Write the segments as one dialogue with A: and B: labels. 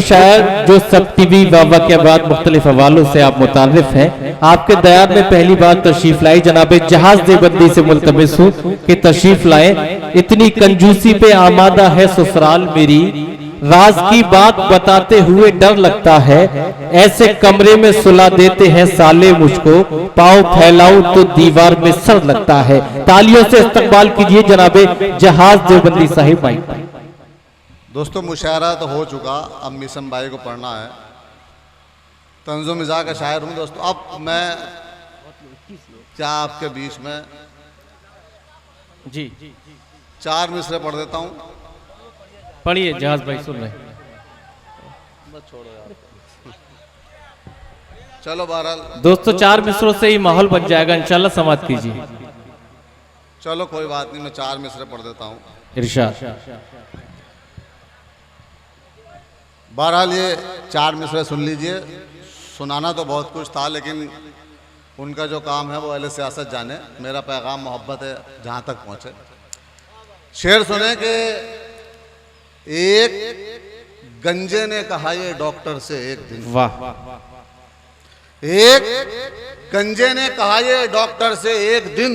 A: शायर जो सब टीवी वावा के बाद मुख्तलिफ हवालों से आप मुतारिफ हैं, आपके दयार में पहली बार तशरीफ लाई जनाबे जहाज देबंदी से मुल्तमिस हूँ कि तशरीफ लाएं। इतनी कंजूसी पे आमादा है ससुराल मेरी, राज की बात बताते हुए डर लगता है, ऐसे कमरे में सुला देते हैं साले मुझको, पाँव फैलाऊं तो दीवार में सर लगता है। तालियों से इस्तकबाल कीजिए जनाबे जहाज देवबंदी साहिब भाई।
B: दोस्तों मुशायरा तो हो चुका, अब मिसम भाई को पढ़ना है। तंज़ो मिज़ाज का शायर हूँ दोस्तों। अब मैं क्या आपके बीच में
A: जी
B: 4 मिसरे पढ़ देता हूँ।
A: पढ़िए जहाज भाई, सुन रहे।
B: बस छोड़ो यार, चलो बहरहाल
A: दोस्तों 4 मिसरों से ही माहौल बन जाएगा इंशाल्लाह, समाप्त कीजिए।
B: चलो कोई बात नहीं, मैं 4 मिसरे पढ़ देता हूँ।
A: इरशाद।
B: बहरहाल ये 4 मिसरे सुन लीजिए। सुनाना तो बहुत कुछ था, लेकिन उनका जो काम है वो अहले सियासत जाने। मेरा पैगाम मोहब्बत है जहाँ तक पहुँचे। शेर सुने कि एक गंजे ने कहा ये डॉक्टर से एक दिन,
A: वाह।
B: एक गंजे ने कहा ये डॉक्टर से एक दिन,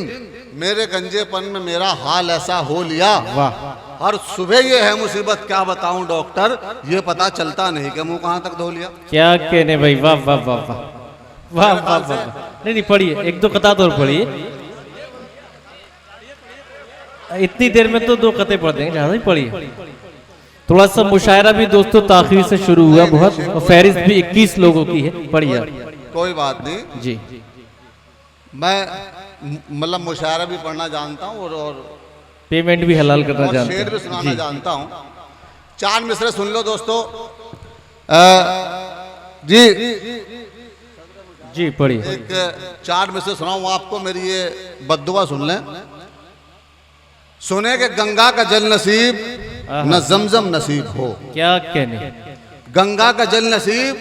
B: मेरे गंजेपन में मेरा हाल ऐसा हो लिया,
A: वाह।
B: हर सुबह ये है मुसीबत क्या बताऊं डॉक्टर, ये पता चलता नहीं कि मुंह कहां तक धो लिया।
A: क्या कहने भाई, वाह वाह वाह वाह वाह वाह वाह। नहीं पढ़िए, एक दो कतार और पढ़िए। इतनी देर में तो 2 कते पढ़ देंगे, ज्यादा ही पढ़िए। थोड़ा सा मुशायरा भी दोस्तों ताखीर से शुरू हुआ बहुत, और फहरिस्त भी 21 लोगों की है। पढ़िए।
B: कोई बात नहीं
A: जी।
B: मैं मतलब मुशायरा भी पढ़ना जानता हूँ और
A: पेमेंट भी हलाल करना जानता हूँ,
B: शेर भी सुनाना जानता हूँ। 4 मिसरे सुन लो दोस्तों। जी
A: जी पढ़िए।
B: एक 4 मिसरे सुनाऊँ आपको, मेरी ये बद्दुआ सुन लें। सुने कि गंगा का जल नसीब न जमजम नसीब हो।
A: क्या कहने,
B: गंगा का जल नसीब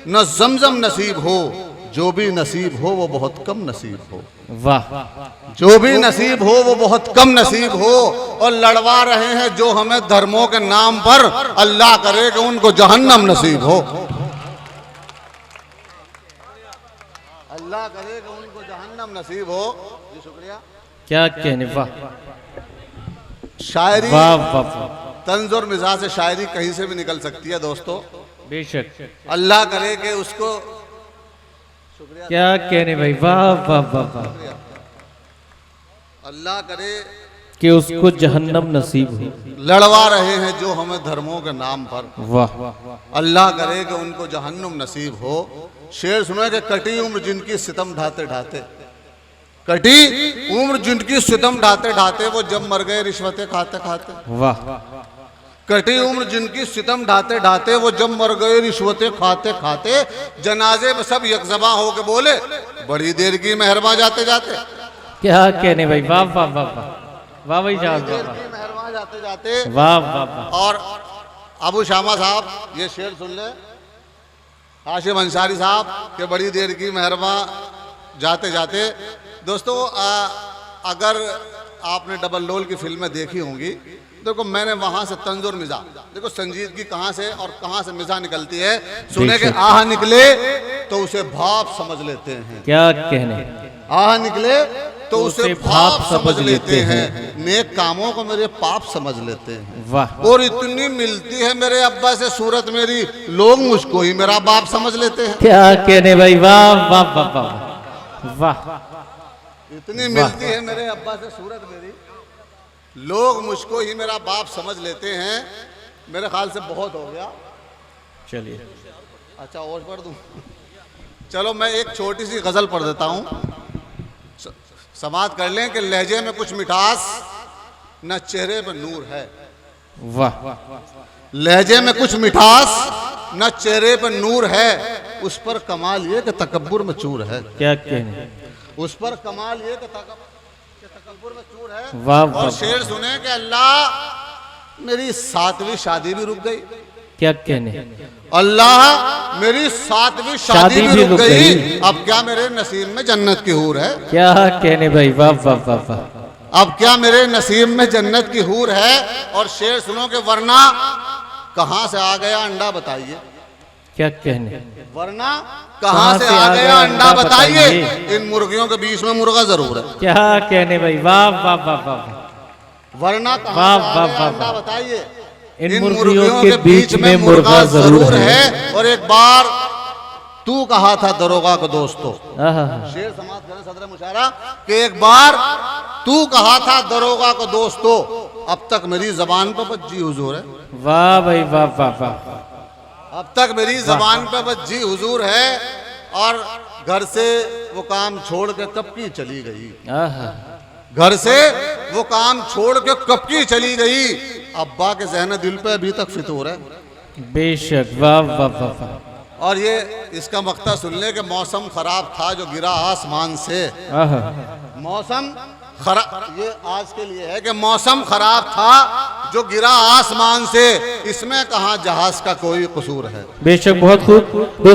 B: न जमजम नसीब हो, जो भी नसीब हो वो बहुत कम नसीब हो।
A: वाह।
B: जो भी नसीब हो वो बहुत कम नसीब हो, और लड़वा रहे हैं जो हमें धर्मों के नाम पर, अल्लाह करे कि उनको जहन्नम नसीब हो। अल्लाह करे कि उनको जहन्नम नसीब हो। जी शुक्रिया।
A: क्या कहने, वाह
B: शायरी,
A: वाह वाह।
B: तंज और मिजाज से शायरी कहीं से भी निकल सकती है दोस्तों,
A: बेशक।
B: अल्लाह करे कि उसको।
A: क्या कहने भाई, वाह वाह वाह वाह।
B: अल्लाह करे
A: कि उसको जहन्नम नसीब हो।
B: लड़वा रहे हैं जो हमें धर्मों के नाम पर,
A: वाह।
B: अल्लाह करे कि उनको जहन्नुम नसीब हो। शेर सुनो कि कटी उम्र जिनकी सितम ढाते ढाते, कटी उम्र जिनकी सितम ढाते ढाते, वो जब मर गए रिश्वतें खाते खाते।
A: वाह।
B: कटी उम्र जिनकी सितम ढाते ढाते, वो जब मर गए रिश्वतें खाते खाते, जनाजे में सब यकजबा हो के बोले बड़ी देर की मेहरबान जाते जाते।
A: क्या कहने भाई, वाह वाह वाह वाह वाह भाई जहाज,
B: मेहरबान जाते जाते,
A: वाह वाह वाह।
B: और अबू शामा साहब ये शेर सुन ले, हाशिम अंसारी साहब के बड़ी देर की मेहरबान जाते जाते। दोस्तों अगर आपने डबल रोल की फिल्में देखी होंगी, देखो मैंने वहां से तंज और मिजा, देखो संजीदगी कहां से और कहां से मिजा निकलती है। सुने के आह निकले तो उसे भाप समझ लेते हैं।
A: क्या कहने,
B: आह निकले तो उसे भाप समझ लेते हैं, नेक कामों को मेरे पाप समझ लेते हैं।
A: वाह।
B: और इतनी मिलती है मेरे अब्बा से सूरत मेरी, लोग मुझको ही मेरा बाप समझ लेते हैं।
A: क्या कहने भाई, वाह वाह वाह वाह वाह।
B: इतनी मिलती है मेरे अब्बा से सूरत मेरी, लोग मुझको ही मेरा बाप समझ लेते हैं। मेरे ख्याल से बहुत हो गया,
A: चलिए।
B: अच्छा और पढ़ दूं? चलो मैं एक छोटी सी गजल पढ़ देता हूँ, समाप्त कर लें कि लहजे में कुछ मिठास न चेहरे पर नूर है।
A: वाह।
B: लहजे में कुछ मिठास न चेहरे पर नूर है, उस पर कमाल ये कि तकब्बुर में चूर है।
A: क्या कहने,
B: उस पर कमाल ये कि तकब्बुर में चूर है।
A: वाह।
B: और शेर सुने कि अल्लाह मेरी 7वीं शादी भी रुक गई।
A: क्या कहने,
B: अल्लाह मेरी 7वीं शादी भी रुक गई, अब क्या मेरे नसीब में जन्नत की हूर है।
A: क्या कहने भाई, वाह वाह वाह वाह।
B: अब क्या मेरे नसीब में जन्नत की हूर है। और शेर सुनो के वरना कहां से आ गया अंडा बताइए।
A: क्या कहने,
B: वरना कहाँ से आ गया अंडा बताइए। इन मुर्गियों के बीच में मुर्गा जरूर है।
A: क्या कहने भाई, वाह वाह वाह वाह।
B: वरना कहाँ से आ गया अंडा बताइए।
A: इन मुर्गियों के बीच में मुर्गा जरूर है।
B: और एक बार तू कहा था दरोगा को दोस्तों,
A: आहा।
B: शेर समाज करें सदर मुशारा कि एक बार तू कहा था दरोगा को दोस्तों, अब तक मेरी जबान पर बज्जी हुजूर है।
A: वाह भाई वाह वाह वाह।
B: अब तक मेरी जबान पे बज्जी हुजूर है। और घर से वो काम छोड़ के कब की चली गई,
A: आहा।
B: घर से वो काम छोड़ के कब की चली गई। अब्बा के जहन दिल पे अभी तक फितूर है।
A: बेशक, वाह वाह वाह वाह।
B: और ये इसका मकता सुन ले कि मौसम खराब था जो गिरा आसमान से।
A: आहा।
B: मौसम खराब, ये आज के लिए है कि मौसम खराब था जो गिरा आसमान से, इसमें कहाँ जहाज का कोई कसूर है।
A: बेशक, बहुत खूब।